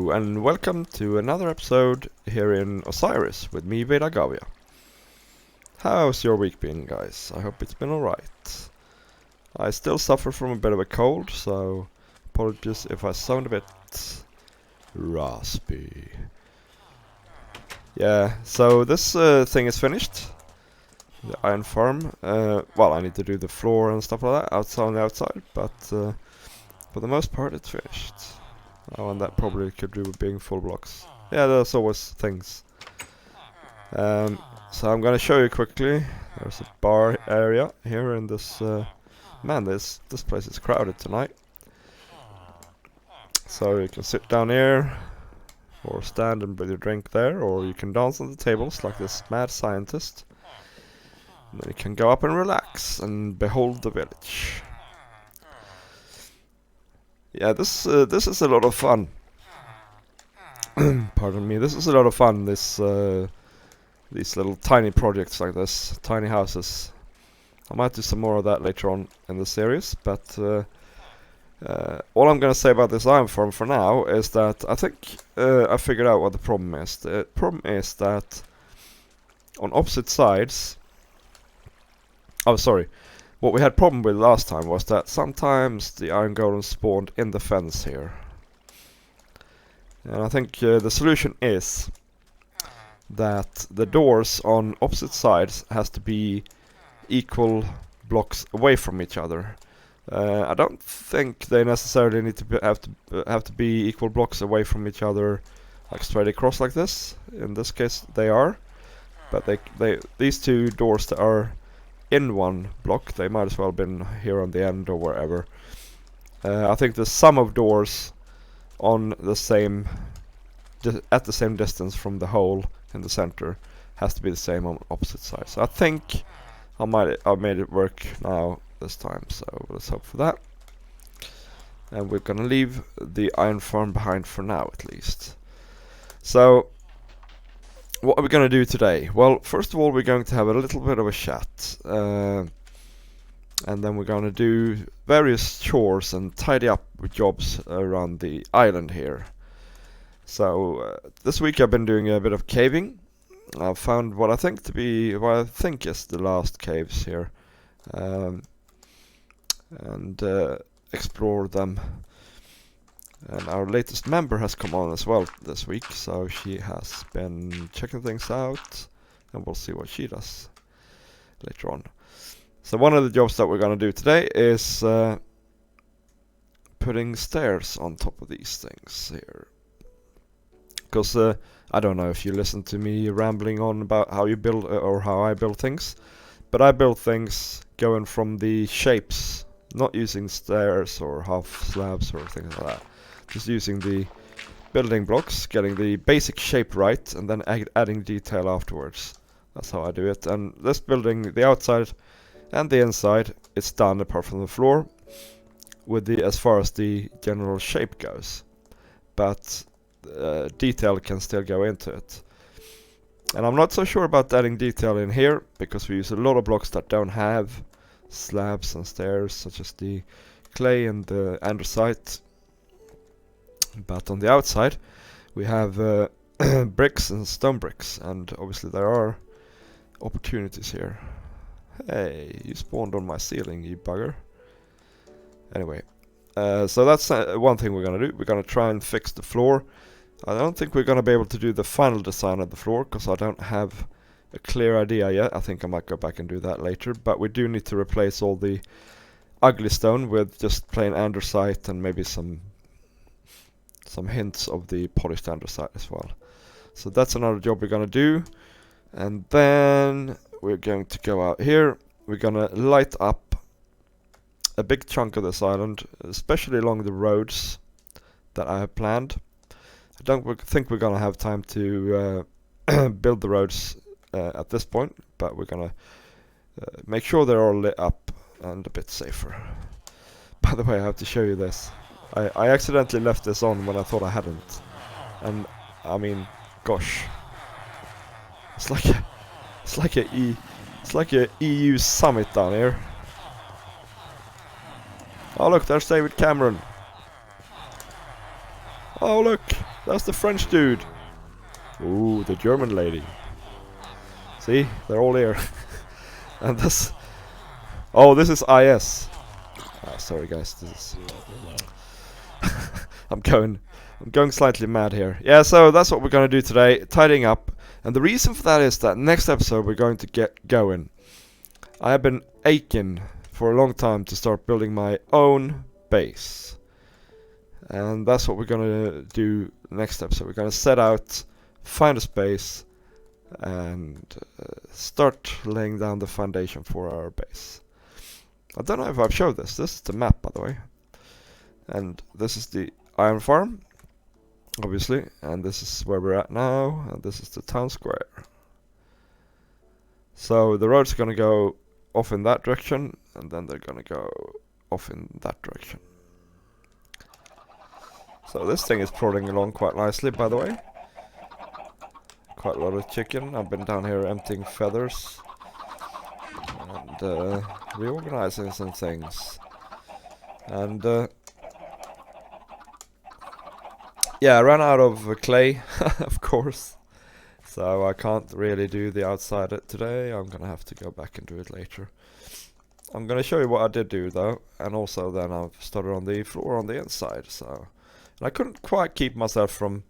Hello and welcome to another episode here in Osiris with me, Vedagavia. How's your week been, guys? I hope it's been alright. I still suffer from a bit of a cold, so apologies if I sound a bit raspy. Yeah, so this thing is finished. The iron farm. Well, I need to do the floor and stuff like that outside on the outside, but for the most part it's finished. Oh, and that probably could do with being full blocks. Yeah, there's always things. So I'm gonna show you quickly. There's a bar area here in this. Man, this place is crowded tonight. So you can sit down here, or stand and with your drink there, or you can dance on the tables like this mad scientist. And then you can go up and relax and behold the village. Yeah, this is a lot of fun. Pardon me. This is a lot of fun. These little tiny projects like this, tiny houses. I might do some more of that later on in the series. But all I'm gonna say about this iron farm for now is that I think I figured out what the problem is. The problem is that on opposite sides. Oh, sorry. What we had problem with last time was that sometimes the iron golem spawned in the fence here. And I think the solution is that the doors on opposite sides has to be equal blocks away from each other. I don't think they necessarily need to have to be equal blocks away from each other, like straight across like this. In this case, they are, but these two doors that are in one block, they might as well have been here on the end or wherever. I think the sum of doors on the same at the same distance from the hole in the center has to be the same on opposite sides. So I think I made it work now this time, so let's hope for that. And we're gonna leave the iron farm behind for now, at least. So what are we going to do today? Well, first of all, we're going to have a little bit of a chat. And then we're going to do various chores and tidy up jobs around the island here. So, this week I've been doing a bit of caving. I've found what I think is the last caves here. And explored them. And our latest member has come on as well this week, so she has been checking things out, and we'll see what she does later on. So one of the jobs that we're going to do today is putting stairs on top of these things here. Because I don't know if you listen to me rambling on about how you build or how I build things, but I build things going from the shapes, not using stairs or half slabs or things like that. Just using the building blocks, getting the basic shape right, and then adding detail afterwards. That's how I do it. And this building, the outside and the inside, it's done apart from the floor, with the as far as the general shape goes. But detail can still go into it. And I'm not so sure about adding detail in here, because we use a lot of blocks that don't have slabs and stairs, such as the clay and the andesite. But on the outside we have bricks and stone bricks, and obviously there are opportunities here. Hey, you spawned on my ceiling, you bugger. Anyway, so that's one thing we're gonna do. We're gonna try and fix the floor. I don't think we're gonna be able to do the final design of the floor, because I don't have a clear idea yet. I think I might go back and do that later, but we do need to replace all the ugly stone with just plain andesite and maybe some hints of the polished andesite as well. So that's another job we're gonna do. And then we're going to go out here. We're gonna light up a big chunk of this island, especially along the roads that I have planned. I don't think we're gonna have time to build the roads at this point, but we're gonna make sure they're all lit up and a bit safer. By the way, I have to show you this. I accidentally left this on when I thought I hadn't, and I mean, gosh, it's like a EU summit down here. Oh look, there's David Cameron. Oh look, That's the French dude. Ooh, the German lady. See, they're all here. And this. Oh, this is IS. Sorry, guys. This is. I'm going slightly mad here. Yeah, so that's what we're gonna do today, tidying up. And the reason for that is that next episode we're going to get going. I have been aching for a long time to start building my own base. And that's what we're gonna do next episode. We're gonna set out, find a space, and start laying down the foundation for our base. I don't know if I've showed this. This is the map, by the way. And this is the iron farm, obviously. And this is where we're at now. And this is the town square. So the road's gonna go off in that direction, and then they're gonna go off in that direction. So this thing is plodding along quite nicely, by the way. Quite a lot of chicken. I've been down here emptying feathers and reorganizing some things. And yeah, I ran out of clay, of course. So I can't really do the outside it today. I'm gonna have to go back and do it later. I'm gonna show you what I did do though, and also then I've started on the floor on the inside. So, and I couldn't quite keep myself from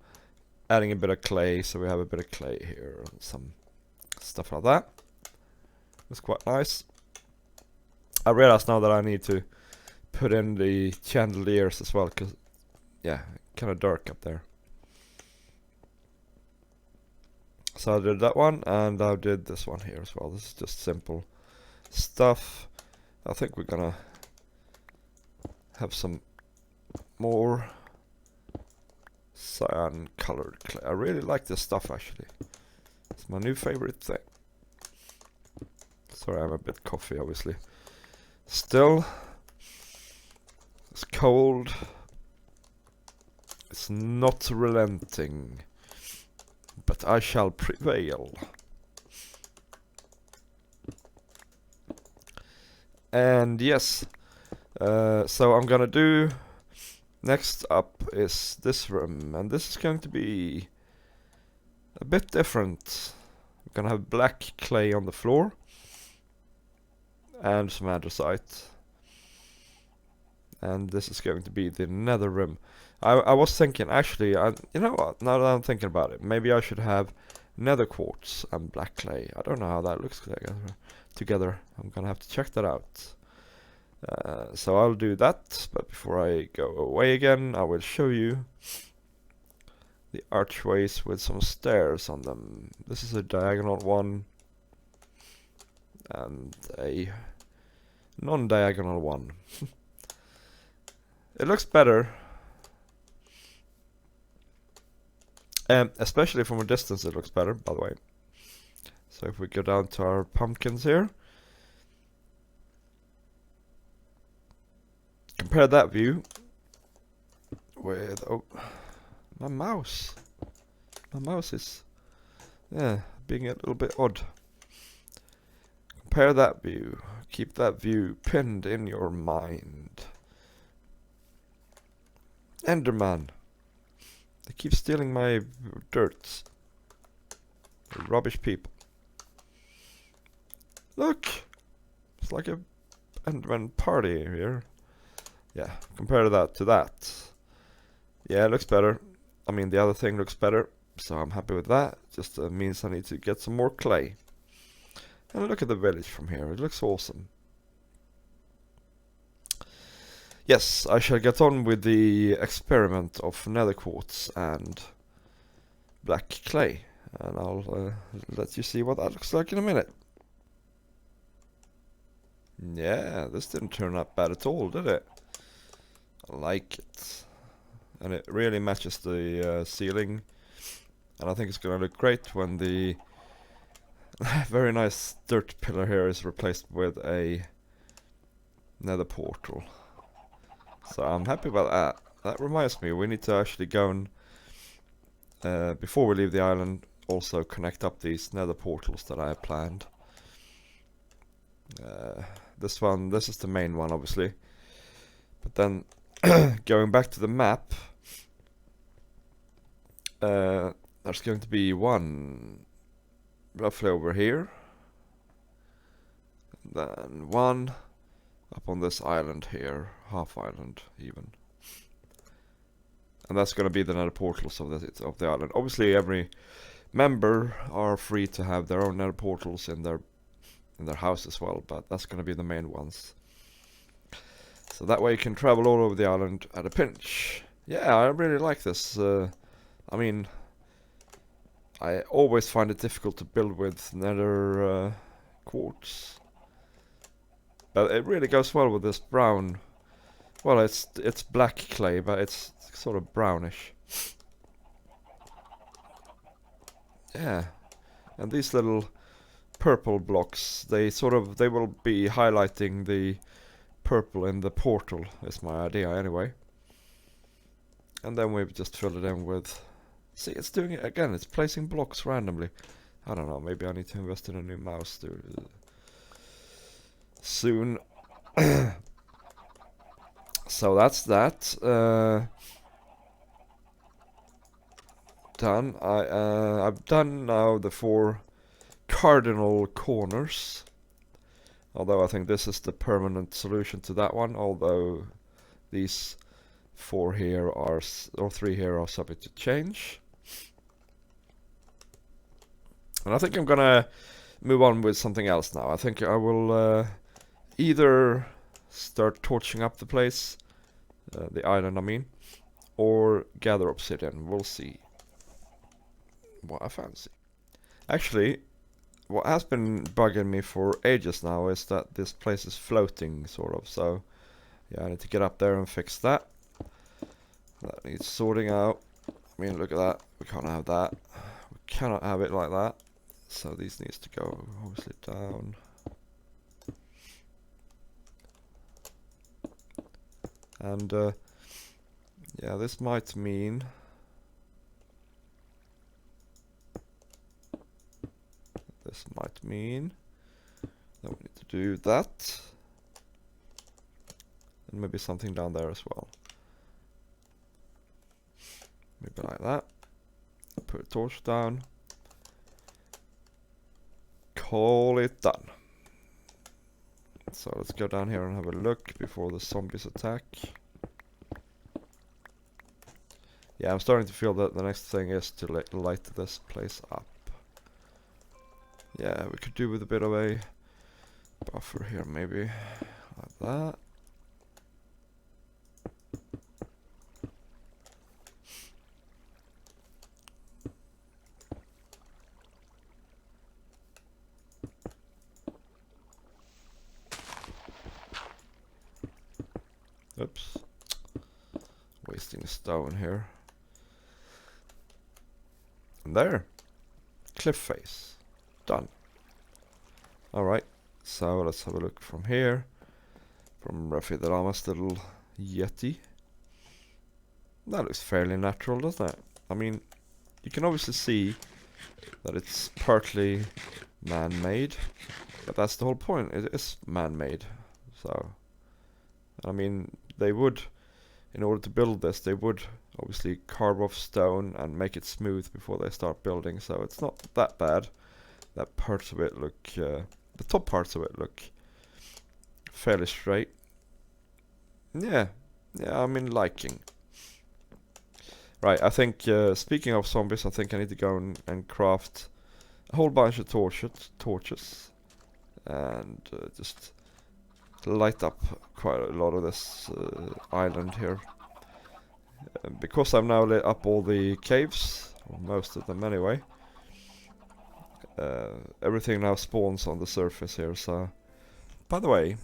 adding a bit of clay, so we have a bit of clay here and some stuff like that. It's quite nice. I realize now that I need to put in the chandeliers as well, because yeah, kind of dark up there. So I did that one, and I did this one here as well. This is just simple stuff. I think we're gonna have some more cyan colored clay. I really like this stuff actually. It's my new favorite thing. Sorry, I'm a bit coffee obviously. Still, it's cold. It's not relenting, but I shall prevail. And yes, so I'm gonna do, next up is this room, and this is going to be a bit different. We're gonna have black clay on the floor and some andesite, and this is going to be the nether room. I was thinking actually, you know what, now that I'm thinking about it, maybe I should have nether quartz and black clay. I don't know how that looks together. I'm gonna have to check that out. So I'll do that, but before I go away again, I will show you the archways with some stairs on them. This is a diagonal one and a non-diagonal one. It looks better, especially from a distance it looks better, by the way. So if we go down to our pumpkins here, compare that view with, oh, my mouse is, yeah, being a little bit odd. Compare that view, keep that view pinned in your mind. Enderman, they keep stealing my dirt. The rubbish people. Look, it's like a Enderman party here. Yeah, compare that to that. Yeah, it looks better. I mean, the other thing looks better, so I'm happy with that. Just means I need to get some more clay. And look at the village from here. It looks awesome. Yes, I shall get on with the experiment of nether quartz and black clay. And I'll let you see what that looks like in a minute. Yeah, this didn't turn out bad at all, did it? I like it. And it really matches the ceiling. And I think it's gonna look great when the very nice dirt pillar here is replaced with a nether portal. So I'm happy about that. That reminds me, we need to actually go and before we leave the island, also connect up these nether portals that I have planned. This is the main one obviously. But then going back to the map, there's going to be one roughly over here, then one up on this island here, half island even. And that's going to be the nether portals of the island. Obviously, every member are free to have their own nether portals in their house as well, but that's going to be the main ones. So that way you can travel all over the island at a pinch. Yeah, I really like this. I mean, I always find it difficult to build with nether quartz, but it really goes well with this brown. Well, it's black clay, but it's sort of brownish. Yeah, and these little purple blocks, they will be highlighting the purple in the portal, is my idea anyway. And then we've just filled it in with... See, it's doing it again, it's placing blocks randomly. I don't know, maybe I need to invest in a new mouse soon. So that's that. Done. I've done now the 4 cardinal corners. Although I think this is the permanent solution to that one. Although these 4 here are, or 3 here are subject to change. And I think I'm gonna move on with something else now. I think I will either start torching up the place, the island I mean, or gather obsidian. We'll see what I fancy. Actually, what has been bugging me for ages now is that this place is floating, sort of. So, yeah, I need to get up there and fix that. That needs sorting out. I mean, look at that. We can't have that. We cannot have it like that. So these needs to go obviously down. And yeah, this might mean that we need to do that, and maybe something down there as well. Maybe like that. Put a torch down. Call it done. So let's go down here and have a look before the zombies attack. Yeah, I'm starting to feel that the next thing is to light this place up. Yeah, we could do with a bit of a buffer here, maybe like that. Oops. Wasting stone here. And there. Cliff face. Done. Alright. So let's have a look from here. From Rafi the Lama's little yeti. That looks fairly natural, doesn't it? I mean, you can obviously see that it's partly man-made. But that's the whole point. It is man-made. So, I mean, they would, in order to build this, they would obviously carve off stone and make it smooth before they start building, so it's not that bad. That parts of it look, the top parts of it look fairly straight. Yeah, I mean, liking. Right, I think, speaking of zombies, I think I need to go and craft a whole bunch of torches, and just light up quite a lot of this island here. Because I've now lit up all the caves, or most of them anyway, everything now spawns on the surface here. So, by the way,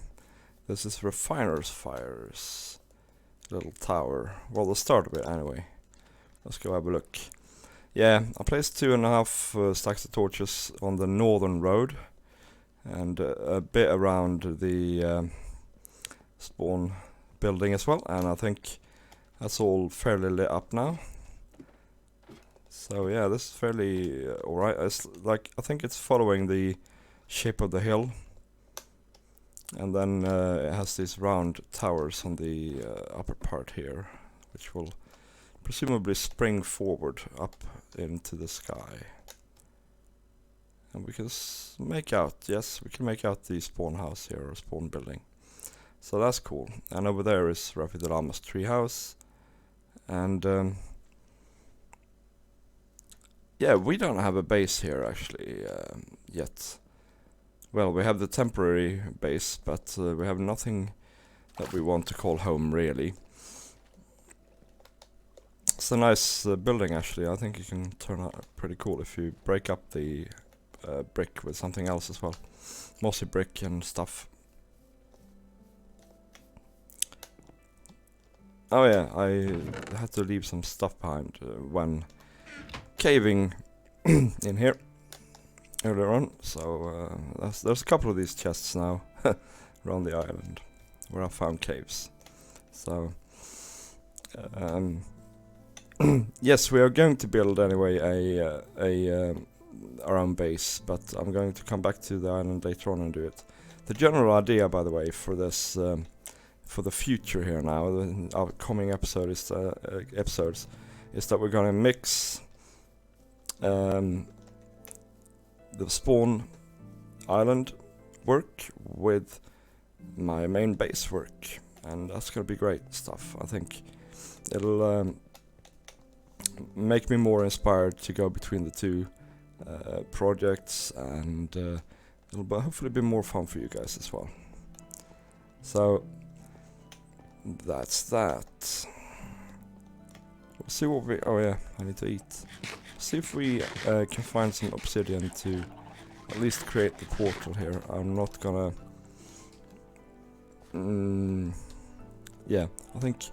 this is Refiner's Fire's little tower. Well, the start of it anyway. Let's go have a look. Yeah, I placed 2.5 stacks of torches on the northern road, and a bit around the spawn building as well, and I think that's all fairly lit up now. So yeah, this is fairly alright. It's like, I think it's following the shape of the hill, and then it has these round towers on the upper part here, which will presumably spring forward up into the sky. And we can make out, yes, we can make out the spawn house here, or spawn building. So that's cool. And over there is Rapidorama's treehouse. And yeah, we don't have a base here actually yet. Well, we have the temporary base, but we have nothing that we want to call home really. It's a nice building actually. I think it can turn out pretty cool if you break up the brick with something else as well. Mossy brick and stuff. Oh yeah, I had to leave some stuff behind when caving in here earlier on. So there's a couple of these chests now around the island where I found caves. So yes, we are going to build anyway our own base, but I'm going to come back to the island later on and do it. The general idea, by the way, for this for the future here now, the upcoming episodes is that we're gonna mix the spawn island work with my main base work, and that's gonna be great stuff. I think it'll make me more inspired to go between the two projects, and it'll hopefully be more fun for you guys as well. So that's that. We'll see what we... oh yeah, I need to eat. See if we can find some obsidian to at least create the portal here. I'm not gonna... yeah, I think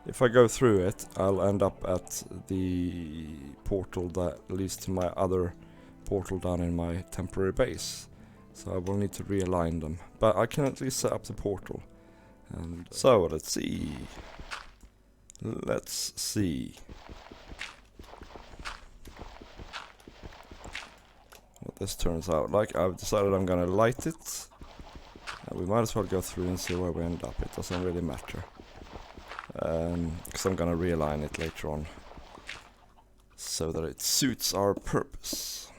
if I go through it, I'll end up at the portal that leads to my other portal down in my temporary base. So I will need to realign them. But I can at least set up the portal. And so, let's see. Let's see what this turns out like. I've decided I'm gonna light it. We might as well go through and see where we end up. It doesn't really matter. Because I'm gonna realign it later on so that it suits our purpose.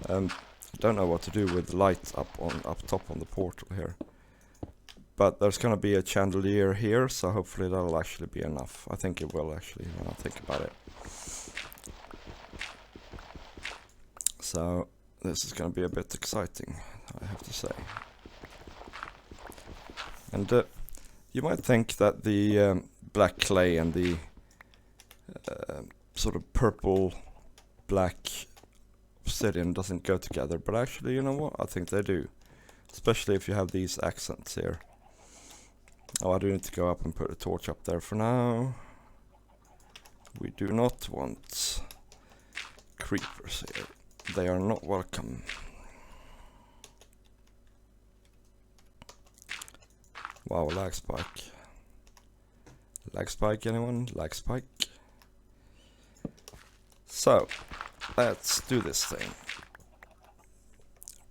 I don't know what to do with light up top on the portal here, but there's gonna be a chandelier here, so hopefully that'll actually be enough. I think it will actually when I think about it. So this is gonna be a bit exciting, I have to say. And you might think that the black clay and the sort of purple black obsidian doesn't go together, but actually, you know what? I think they do. Especially if you have these accents here. Oh, I do need to go up and put a torch up there for now. We do not want creepers here. They are not welcome. Wow, lag spike. Lag spike, anyone? Lag spike? So, let's do this thing.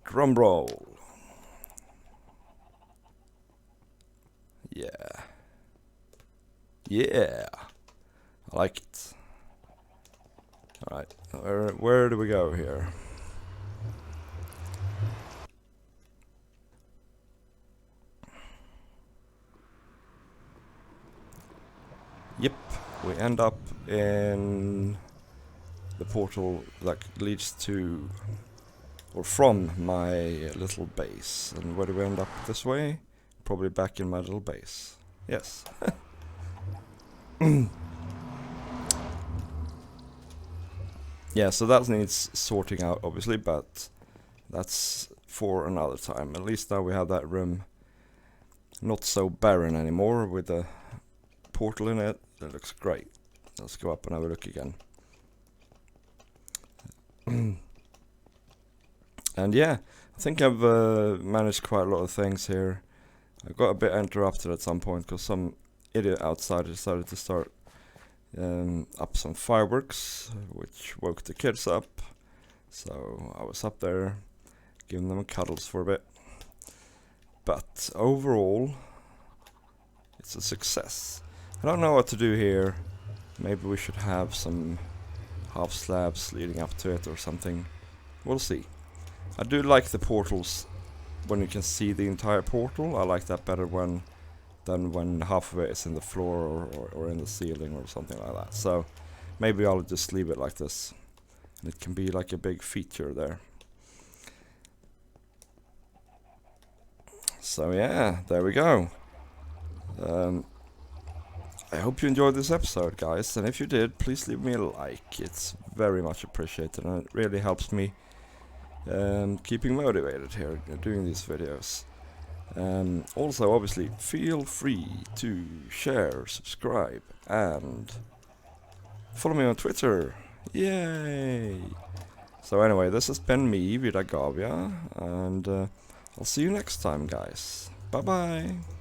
Drum roll. Yeah. Yeah. I like it. Alright, where do we go here? Yep, we end up in the portal that leads to, or from, my little base. And where do we end up this way? Probably back in my little base. Yes. Yeah, so that needs sorting out, obviously, but that's for another time. At least now we have that room not so barren anymore with a portal in it. That looks great. Let's go up and have a look again. And yeah, I think I've managed quite a lot of things here. I got a bit interrupted at some point because some idiot outside decided to start up some fireworks, which woke the kids up. So I was up there giving them cuddles for a bit. But overall, it's a success. I don't know what to do here. Maybe we should have some half slabs leading up to it or something. We'll see. I do like the portals when you can see the entire portal. I like that better than when half of it is in the floor or in the ceiling or something like that. So maybe I'll just leave it like this. And it can be like a big feature there. So yeah, there we go. I hope you enjoyed this episode, guys, and if you did, please leave me a like. It's very much appreciated, and it really helps me keeping motivated here doing these videos. Also, obviously, feel free to share, subscribe, and follow me on Twitter. Yay! So anyway, this has been me, Vidagavia, and I'll see you next time, guys. Bye bye!